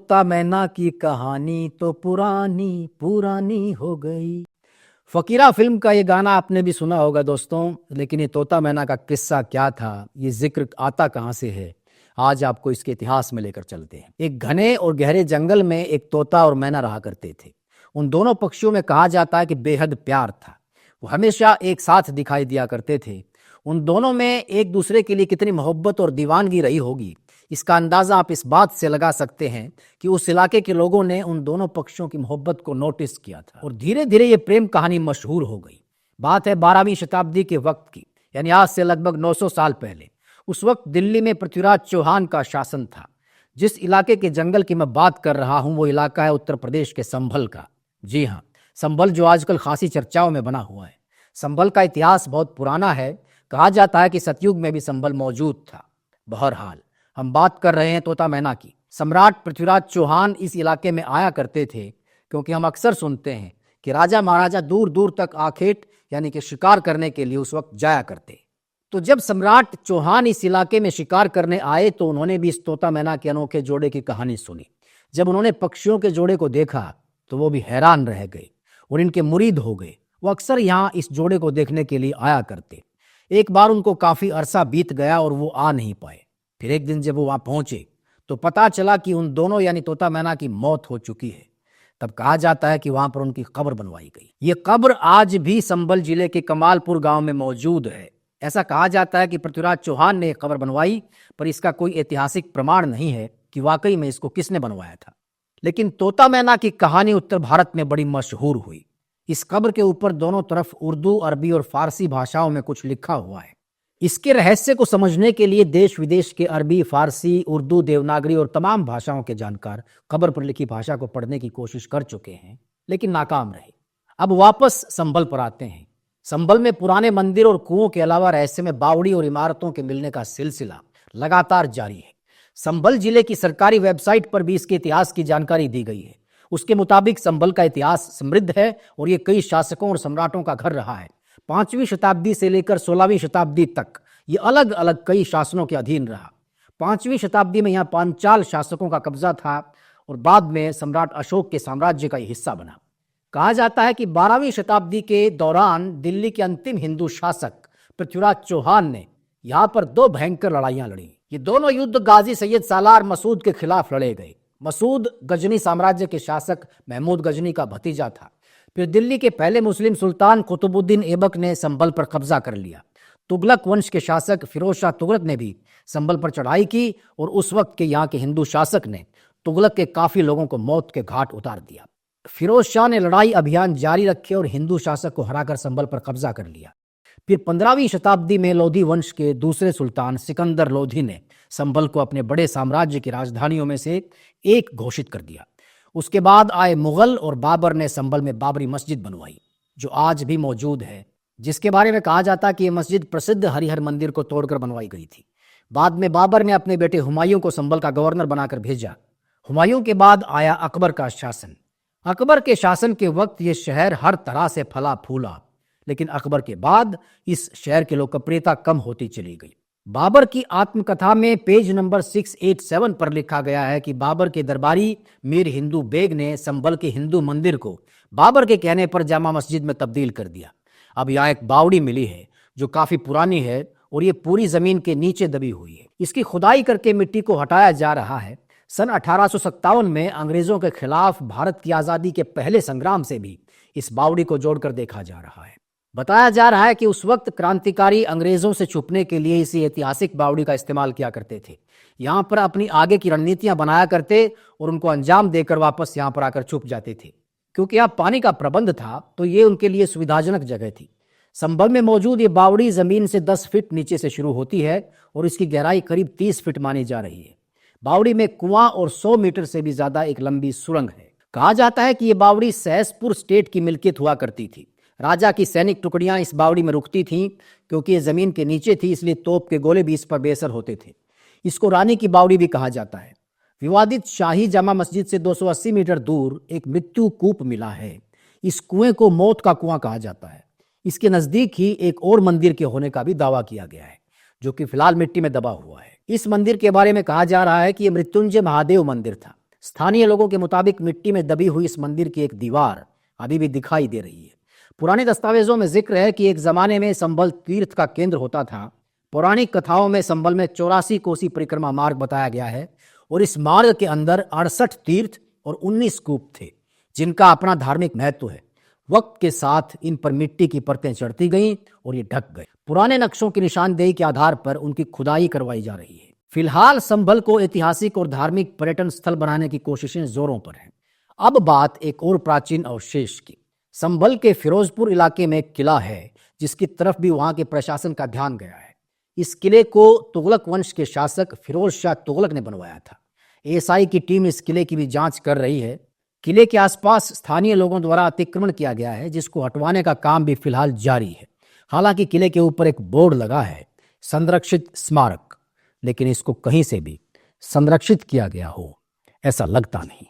तोता मैना की कहानी तो पुरानी पुरानी हो गई। फकीरा फिल्म का ये गाना आपने भी सुना होगा दोस्तों, लेकिन ये तोता मैना का किस्सा क्या था, ये जिक्र आता कहाँ से है, आज आपको इसके इतिहास में लेकर चलते हैं। एक घने और गहरे जंगल में एक तोता और मैना रहा करते थे। उन दोनों पक्षियों में कहा जाता है कि बेहद प्यार था। वो हमेशा एक साथ दिखाई दिया करते थे। उन दोनों में एक दूसरे के लिए कितनी मोहब्बत और दीवानगी रही होगी, इसका अंदाजा आप इस बात से लगा सकते हैं कि उस इलाके के लोगों ने उन दोनों पक्षियों की मोहब्बत को नोटिस किया था और धीरे धीरे ये प्रेम कहानी मशहूर हो गई। बात है 12वीं शताब्दी के वक्त की, यानी आज से लगभग 900 साल पहले। उस वक्त दिल्ली में पृथ्वीराज चौहान का शासन था। जिस इलाके के जंगल की मैं बात कर रहा हूं वो इलाका है उत्तर प्रदेश के संभल का। जी हाँ, संभल जो आजकल खासी चर्चाओं में बना हुआ है। संभल का इतिहास बहुत पुराना है। कहा जाता है कि सतयुग में भी संभल मौजूद था। बहरहाल हम बात कर रहे हैं तोता मैना की। सम्राट पृथ्वीराज चौहान इस इलाके में आया करते थे, क्योंकि हम अक्सर सुनते हैं कि राजा महाराजा दूर दूर तक आखेट यानी कि शिकार करने के लिए उस वक्त जाया करते। तो जब सम्राट चौहान इस इलाके में शिकार करने आए तो उन्होंने भी इस तोता मैना के अनोखे जोड़े की कहानी सुनी। जब उन्होंने पक्षियों के जोड़े को देखा तो वो भी हैरान रह गए और इनके मुरीद हो गए। वो अक्सर यहाँ इस जोड़े को देखने के लिए आया करते। एक बार उनको काफी अरसा बीत गया और वो आ नहीं पाए। फिर एक दिन जब वो वहां पहुंचे तो पता चला कि उन दोनों यानी तोता मैना की मौत हो चुकी है। तब कहा जाता है कि वहां पर उनकी कब्र बनवाई गई। ये कब्र आज भी संभल जिले के कमालपुर गांव में मौजूद है। ऐसा कहा जाता है कि पृथ्वीराज चौहान ने कब्र बनवाई, पर इसका कोई ऐतिहासिक प्रमाण नहीं है कि वाकई में इसको किसने बनवाया था। लेकिन तोता मैना की कहानी उत्तर भारत में बड़ी मशहूर हुई। इस कब्र के ऊपर दोनों तरफ उर्दू, अरबी और फारसी भाषाओं में कुछ लिखा हुआ है। इसके रहस्य को समझने के लिए देश विदेश के अरबी, फारसी, उर्दू, देवनागरी और तमाम भाषाओं के जानकार कब्र पर लिखी भाषा को पढ़ने की कोशिश कर चुके हैं, लेकिन नाकाम रहे। अब वापस संभल पर आते हैं। संभल में पुराने मंदिर और कुओं के अलावा रहस्य में बावड़ी और इमारतों के मिलने का सिलसिला लगातार जारी है। संभल जिले की सरकारी वेबसाइट पर भी इसके इतिहास की जानकारी दी गई है। उसके मुताबिक संभल का इतिहास समृद्ध है और ये कई शासकों और सम्राटों का घर रहा है। 5वीं शताब्दी से लेकर 16वीं शताब्दी तक ये अलग अलग कई शासनों के अधीन रहा। 5वीं शताब्दी में यहाँ पांचाल शासकों का कब्जा था और बाद में सम्राट अशोक के साम्राज्य का हिस्सा बना। कहा जाता है कि 12वीं शताब्दी के दौरान दिल्ली के अंतिम हिंदू शासक पृथ्वीराज चौहान ने यहाँ पर 2 भयंकर लड़ाइयाँ लड़ी। ये दोनों युद्ध गाजी सैयद सालार मसूद के खिलाफ लड़े गए। मसूद गजनी साम्राज्य के शासक महमूद गजनी का भतीजा था। फिर दिल्ली के पहले मुस्लिम सुल्तान कुतुबुद्दीन ऐबक ने संभल पर कब्जा कर लिया। तुगलक वंश के शासक फिरोज शाह तुगलक ने भी संभल पर चढ़ाई की और उस वक्त के यहाँ के हिंदू शासक ने तुगलक के काफी लोगों को मौत के घाट उतार दिया। फिरोज शाह ने लड़ाई अभियान जारी रखे और हिंदू शासक को हराकर संभल पर कब्जा कर लिया। फिर 15वीं शताब्दी में लोधी वंश के दूसरे सुल्तान सिकंदर लोधी ने संभल को अपने बड़े साम्राज्य की राजधानियों में से एक घोषित कर दिया। उसके बाद आए मुगल और बाबर ने संभल में बाबरी मस्जिद बनवाई, जो आज भी मौजूद है, जिसके बारे में कहा जाता है कि यह मस्जिद प्रसिद्ध हरिहर मंदिर को तोड़कर बनवाई गई थी। बाद में बाबर ने अपने बेटे हुमायूं को संभल का गवर्नर बनाकर भेजा। हुमायूं के बाद आया अकबर का शासन। अकबर के शासन के वक्त ये शहर हर तरह से फला फूला, लेकिन अकबर के बाद इस शहर की लोकप्रियता कम होती चली गई। बाबर की आत्मकथा में पेज नंबर 687 पर लिखा गया है कि बाबर के दरबारी मीर हिंदू बेग ने संभल के हिंदू मंदिर को बाबर के कहने पर जामा मस्जिद में तब्दील कर दिया। अब यहाँ एक बावड़ी मिली है जो काफी पुरानी है और ये पूरी जमीन के नीचे दबी हुई है। इसकी खुदाई करके मिट्टी को हटाया जा रहा है। सन 1857 में अंग्रेजों के खिलाफ भारत की आजादी के पहले संग्राम से भी इस बावड़ी को जोड़कर देखा जा रहा है। बताया जा रहा है कि उस वक्त क्रांतिकारी अंग्रेजों से छुपने के लिए इसी ऐतिहासिक बावड़ी का इस्तेमाल किया करते थे। यहाँ पर अपनी आगे की रणनीतियां बनाया करते और उनको अंजाम देकर वापस यहाँ पर आकर छुप जाते थे। क्योंकि यहाँ पानी का प्रबंध था तो ये उनके लिए सुविधाजनक जगह थी। संभल में मौजूद ये बावड़ी जमीन से 10 फीट नीचे से शुरू होती है और इसकी गहराई करीब 30 फीट मानी जा रही है। बावड़ी में कुआं और 100 मीटर से भी ज्यादा एक लंबी सुरंग है। कहा जाता है कि यह बावड़ी सहसपुर स्टेट की मिल्कियत हुआ करती थी। राजा की सैनिक टुकड़ियां इस बावड़ी में रुकती थीं, क्योंकि ये जमीन के नीचे थी, इसलिए तोप के गोले भी इस पर बेअसर होते थे। इसको रानी की बावड़ी भी कहा जाता है। विवादित शाही जामा मस्जिद से 280 मीटर दूर एक मृत्यु कूप मिला है। इस कुएं को मौत का कुआं कहा जाता है। इसके नजदीक ही एक और मंदिर के होने का भी दावा किया गया है, जो कि फिलहाल मिट्टी में दबा हुआ है। इस मंदिर के बारे में कहा जा रहा है कि यह मृत्युंजय महादेव मंदिर था। स्थानीय लोगों के मुताबिक मिट्टी में दबी हुई इस मंदिर की एक दीवार अभी भी दिखाई दे रही है। पुराने दस्तावेजों में जिक्र है कि एक जमाने में संभल तीर्थ का केंद्र होता था। पौराणिक कथाओं में संभल में 84 कोसी परिक्रमा मार्ग बताया गया है और इस मार्ग के अंदर 68 तीर्थ और 19 कूप थे, जिनका अपना धार्मिक महत्व है। वक्त के साथ इन पर मिट्टी की परतें चढ़ती गईं और ये ढक गए। पुराने नक्शों की निशानदेही के आधार पर उनकी खुदाई करवाई जा रही है। फिलहाल संभल को ऐतिहासिक और धार्मिक पर्यटन स्थल बनाने की कोशिशें जोरों पर हैं। अब बात एक और प्राचीन अवशेष की। संभल के फिरोजपुर इलाके में एक किला है जिसकी तरफ भी वहां के प्रशासन का ध्यान गया है। इस किले को तुगलक वंश के शासक फिरोज शाह तुगलक ने बनवाया था। एएसआई की टीम इस किले की भी जांच कर रही है। किले के आसपास स्थानीय लोगों द्वारा अतिक्रमण किया गया है, जिसको हटवाने का काम भी फिलहाल जारी है। हालांकि किले के ऊपर एक बोर्ड लगा है, संरक्षित स्मारक, लेकिन इसको कहीं से भी संरक्षित किया गया हो ऐसा लगता नहीं।